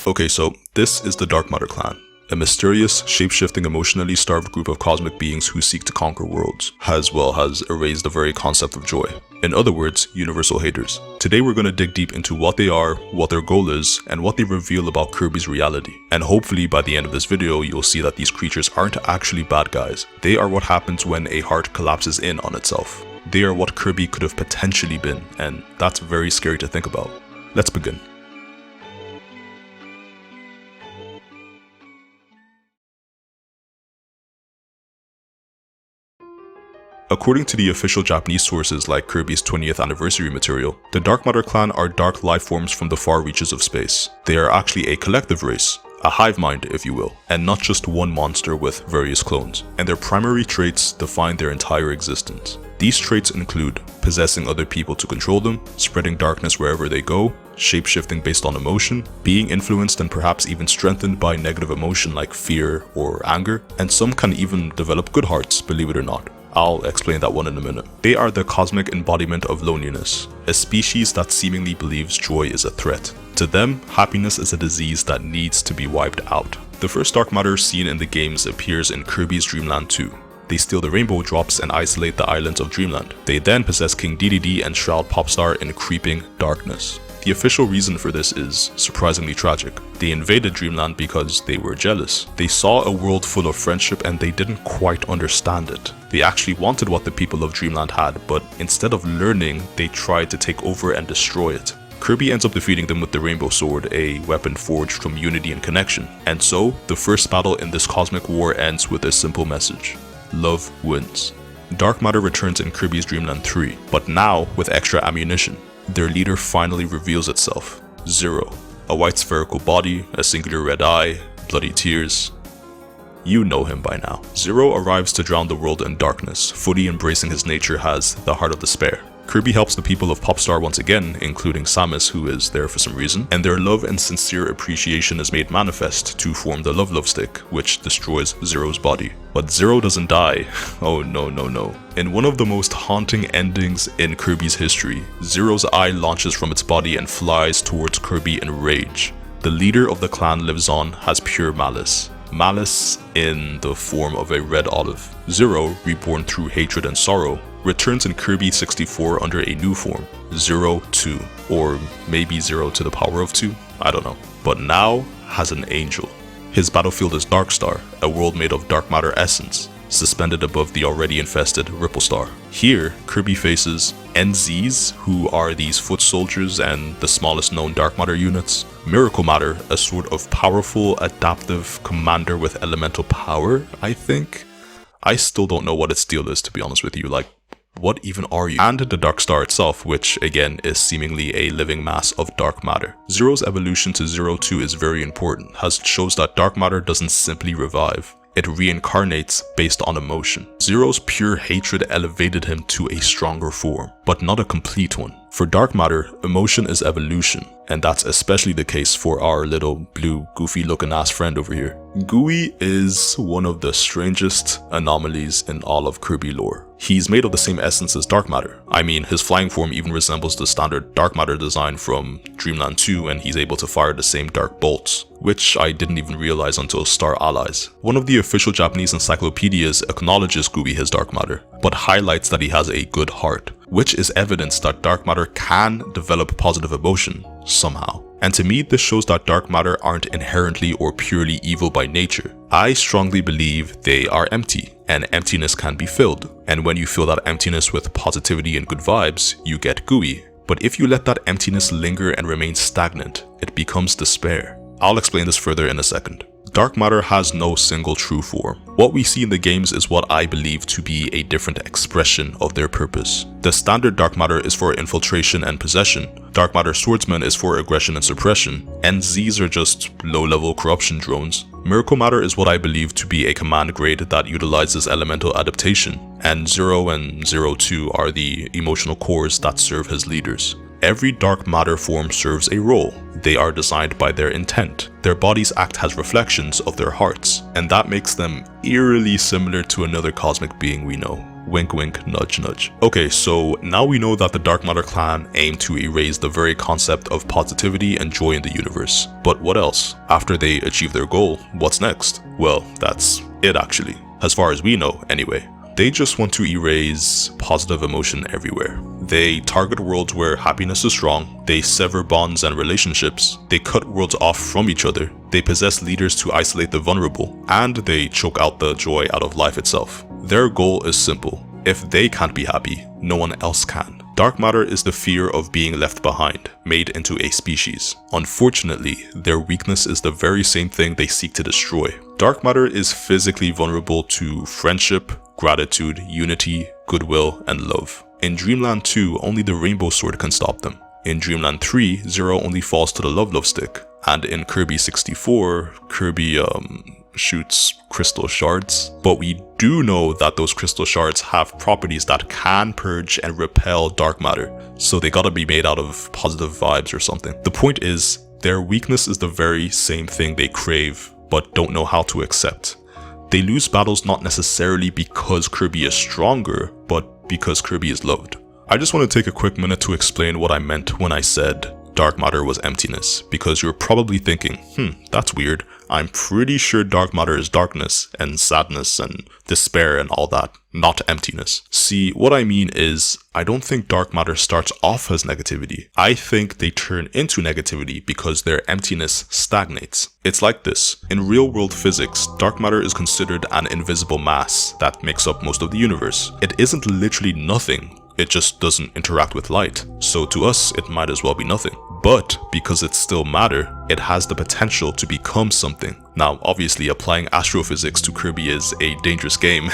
Okay, so this is the Dark Matter clan. A mysterious, shape-shifting, emotionally starved group of cosmic beings who seek to conquer worlds, as well as erase the very concept of joy. In other words, universal haters. Today we're going to dig deep into what they are, what their goal is, and what they reveal about Kirby's reality. And hopefully by the end of this video, you'll see that these creatures aren't actually bad guys. They are what happens when a heart collapses in on itself. They are what Kirby could have potentially been, and that's very scary to think about. Let's begin. According to the official Japanese sources like Kirby's 20th anniversary material, the Dark Matter clan are dark life forms from the far reaches of space. They are actually a collective race, a hive mind if you will, and not just one monster with various clones, and their primary traits define their entire existence. These traits include possessing other people to control them, spreading darkness wherever they go, shape-shifting based on emotion, being influenced and perhaps even strengthened by negative emotion like fear or anger, and some can even develop good hearts, believe it or not. I'll explain that one in a minute. They are the cosmic embodiment of loneliness, a species that seemingly believes joy is a threat. To them, happiness is a disease that needs to be wiped out. The first dark matter seen in the games appears in Kirby's Dream Land 2. They steal the rainbow drops and isolate the islands of Dreamland. They then possess King Dedede and shroud Popstar in creeping darkness. The official reason for this is surprisingly tragic. They invaded Dreamland because they were jealous. They saw a world full of friendship and they didn't quite understand it. They actually wanted what the people of Dreamland had, but instead of learning, they tried to take over and destroy it. Kirby ends up defeating them with the Rainbow Sword, a weapon forged from unity and connection. And so, the first battle in this cosmic war ends with a simple message. Love wins. Dark Matter returns in Kirby's Dream Land 3, but now with extra ammunition. Their leader finally reveals itself. Zero. A white spherical body, a singular red eye, bloody tears. You know him by now. Zero arrives to drown the world in darkness, fully embracing his nature as the heart of despair. Kirby helps the people of Popstar once again, including Samus, who is there for some reason, and their love and sincere appreciation is made manifest to form the Love Stick, which destroys Zero's body. But Zero doesn't die. Oh no. In one of the most haunting endings in Kirby's history, Zero's eye launches from its body and flies towards Kirby in rage. The leader of the clan lives on, has pure malice. Malice in the form of a red olive. Zero, reborn through hatred and sorrow, returns in Kirby 64 under a new form, 0-2, or maybe 0 to the power of 2, I don't know, but now has an angel. His battlefield is Darkstar, a world made of dark matter essence, suspended above the already infested Ripple Star. Here, Kirby faces NZs, who are these foot soldiers and the smallest known dark matter units, Miracle Matter, a sort of powerful, adaptive commander with elemental power, I think. I still don't know what its deal is, to be honest with you, like, what even are you? And the Dark Star itself, which again is seemingly a living mass of dark matter. Zero's evolution to 0-2 is very important, as it shows that dark matter doesn't simply revive. It reincarnates based on emotion. Zero's pure hatred elevated him to a stronger form, but not a complete one. For dark matter, emotion is evolution, and that's especially the case for our little blue goofy looking ass friend over here. Gooey is one of the strangest anomalies in all of Kirby lore. He's made of the same essence as dark matter. I mean, his flying form even resembles the standard dark matter design from Dreamland 2, and he's able to fire the same dark bolts, which I didn't even realize until Star Allies. One of the official Japanese encyclopedias acknowledges Gooey as dark matter, but highlights that he has a good heart, which is evidence that dark matter can develop positive emotion somehow. And to me, this shows that dark matter aren't inherently or purely evil by nature. I strongly believe they are empty, and emptiness can be filled. And when you fill that emptiness with positivity and good vibes, you get Gooey. But if you let that emptiness linger and remain stagnant, it becomes despair. I'll explain this further in a second. Dark matter has no single true form. What we see in the games is what I believe to be a different expression of their purpose. The standard dark matter is for infiltration and possession. Dark matter swordsman is for aggression and suppression. NZs are just low-level corruption drones. Miracle matter is what I believe to be a command grade that utilizes elemental adaptation. And 0 and 0-2 are the emotional cores that serve as leaders. Every dark matter form serves a role. They are designed by their intent. Their bodies act as reflections of their hearts, and that makes them eerily similar to another cosmic being we know. Wink wink, nudge nudge. Okay, so now we know that the Dark Matter clan aim to erase the very concept of positivity and joy in the universe. But what else? After they achieve their goal, what's next? Well, that's it actually. As far as we know, anyway. They just want to erase positive emotion everywhere. They target worlds where happiness is strong, they sever bonds and relationships, they cut worlds off from each other, they possess leaders to isolate the vulnerable, and they choke out the joy out of life itself. Their goal is simple. If they can't be happy, no one else can. Dark matter is the fear of being left behind, made into a species. Unfortunately, their weakness is the very same thing they seek to destroy. Dark matter is physically vulnerable to friendship, gratitude, unity, goodwill, and love. In Dreamland 2, only the Rainbow Sword can stop them. In Dreamland 3, Zero only falls to the Love Stick. And in Kirby 64, Kirby shoots crystal shards. But we do know that those crystal shards have properties that can purge and repel dark matter. So they gotta be made out of positive vibes or something. The point is, their weakness is the very same thing they crave, but don't know how to accept. They lose battles not necessarily because Kirby is stronger, but because Kirby is loved. I just want to take a quick minute to explain what I meant when I said dark matter was emptiness, because you're probably thinking, that's weird. I'm pretty sure dark matter is darkness and sadness and despair and all that, not emptiness. See, what I mean is, I don't think dark matter starts off as negativity. I think they turn into negativity because their emptiness stagnates. It's like this. In real world physics, dark matter is considered an invisible mass that makes up most of the universe. It isn't literally nothing. It just doesn't interact with light. So to us, it might as well be nothing. But because it's still matter, it has the potential to become something. Now, obviously, applying astrophysics to Kirby is a dangerous game,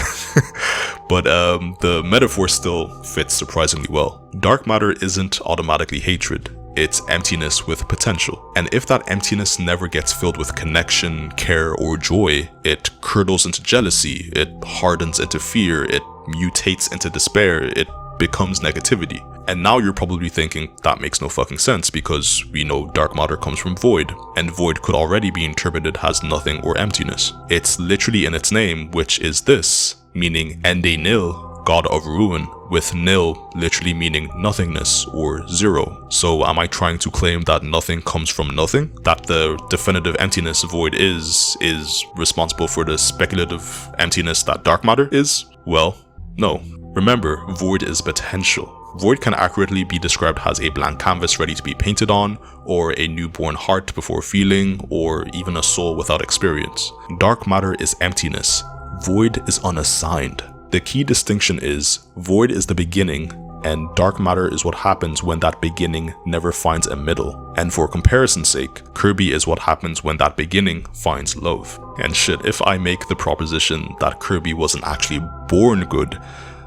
but the metaphor still fits surprisingly well. Dark matter isn't automatically hatred. It's emptiness with potential. And if that emptiness never gets filled with connection, care, or joy, it curdles into jealousy, it hardens into fear, it mutates into despair, it becomes negativity. And now you're probably thinking that makes no fucking sense because we know dark matter comes from void, and void could already be interpreted as nothing or emptiness. It's literally in its name, which is this, meaning ende nil, god of ruin, with nil literally meaning nothingness or zero. So am I trying to claim that nothing comes from nothing? That the definitive emptiness void is responsible for the speculative emptiness that dark matter is? Well, no. Remember, void is potential. Void can accurately be described as a blank canvas ready to be painted on, or a newborn heart before feeling, or even a soul without experience. Dark matter is emptiness. Void is unassigned. The key distinction is, void is the beginning, and dark matter is what happens when that beginning never finds a middle. And for comparison's sake, Kirby is what happens when that beginning finds love. And shit, if I make the proposition that Kirby wasn't actually born good,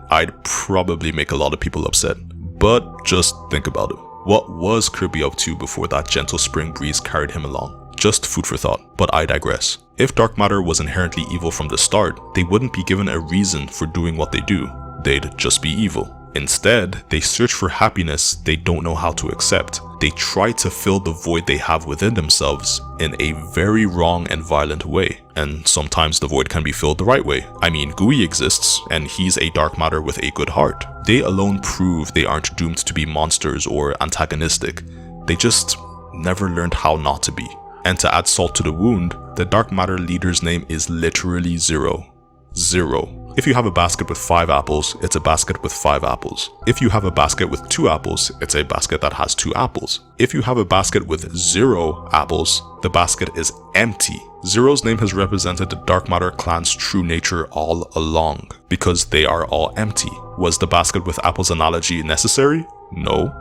I'd probably make a lot of people upset. But just think about it. What was Kirby up to before that gentle spring breeze carried him along? Just food for thought, but I digress. If dark matter was inherently evil from the start, they wouldn't be given a reason for doing what they do. They'd just be evil. Instead, they search for happiness they don't know how to accept. They try to fill the void they have within themselves in a very wrong and violent way. And sometimes the void can be filled the right way. I mean, Gooey exists, and he's a dark matter with a good heart. They alone prove they aren't doomed to be monsters or antagonistic. They just never learned how not to be. And to add salt to the wound, the dark matter leader's name is literally Zero. Zero. If you have a basket with 5 apples, it's a basket with 5 apples. If you have a basket with 2 apples, it's a basket that has 2 apples. If you have a basket with 0 apples, the basket is empty. Zero's name has represented the Dark Matter clan's true nature all along, because they are all empty. Was the basket with apples analogy necessary? No.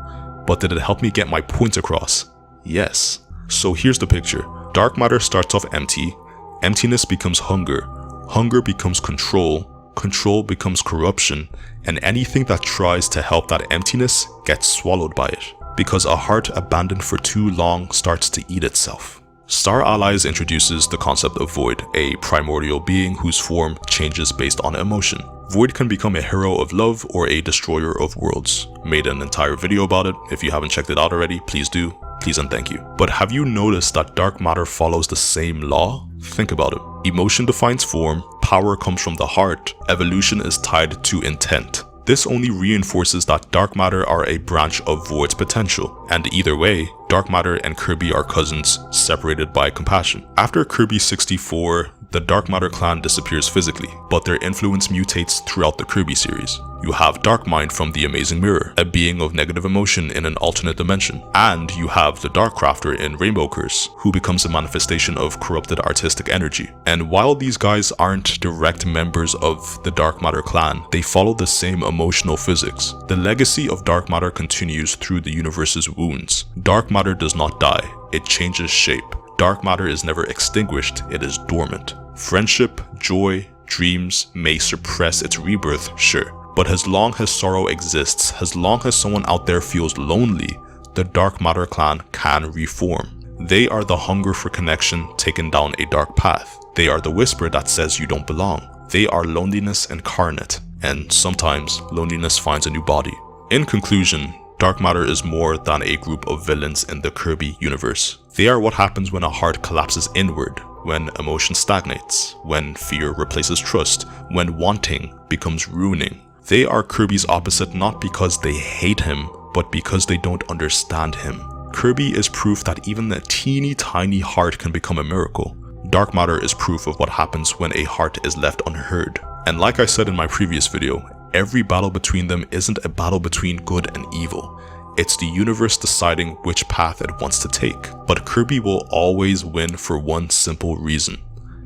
But did it help me get my point across? Yes. So here's the picture. Dark matter starts off empty, emptiness becomes hunger, hunger becomes control, control becomes corruption, and anything that tries to help that emptiness gets swallowed by it. Because a heart abandoned for too long starts to eat itself. Star Allies introduces the concept of Void, a primordial being whose form changes based on emotion. Void can become a hero of love or a destroyer of worlds. Made an entire video about it. If you haven't checked it out already, please do. Please and thank you. But have you noticed that dark matter follows the same law? Think about it. Emotion defines form, power comes from the heart, evolution is tied to intent. This only reinforces that dark matter are a branch of Void's potential, and either way, dark matter and Kirby are cousins, separated by compassion. After Kirby 64, the dark matter clan disappears physically, but their influence mutates throughout the Kirby series. You have Darkmind from The Amazing Mirror, a being of negative emotion in an alternate dimension, and you have the Dark Crafter in Rainbow Curse, who becomes a manifestation of corrupted artistic energy. And while these guys aren't direct members of the dark matter clan, they follow the same emotional physics. The legacy of dark matter continues through the universe's wounds. Dark matter does not die, it changes shape. Dark matter is never extinguished, it is dormant. Friendship, joy, dreams may suppress its rebirth, sure. But as long as sorrow exists, as long as someone out there feels lonely, the dark matter clan can reform. They are the hunger for connection taken down a dark path. They are the whisper that says you don't belong. They are loneliness incarnate, and sometimes loneliness finds a new body. In conclusion, dark matter is more than a group of villains in the Kirby universe. They are what happens when a heart collapses inward, when emotion stagnates, when fear replaces trust, when wanting becomes ruining. They are Kirby's opposite not because they hate him, but because they don't understand him. Kirby is proof that even a teeny tiny heart can become a miracle. Dark matter is proof of what happens when a heart is left unheard. And like I said in my previous video, every battle between them isn't a battle between good and evil. It's the universe deciding which path it wants to take. But Kirby will always win for one simple reason.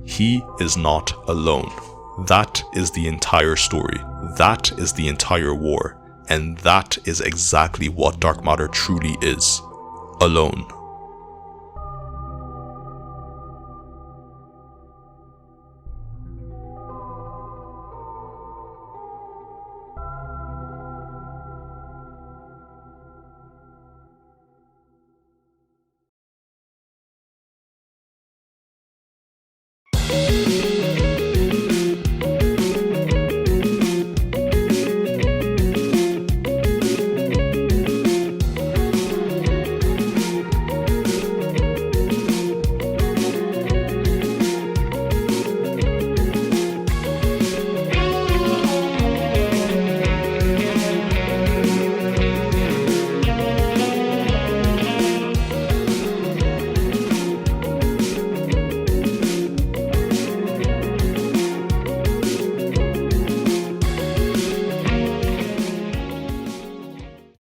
He is not alone. That is the entire story. That is the entire war. And that is exactly what dark matter truly is. Alone.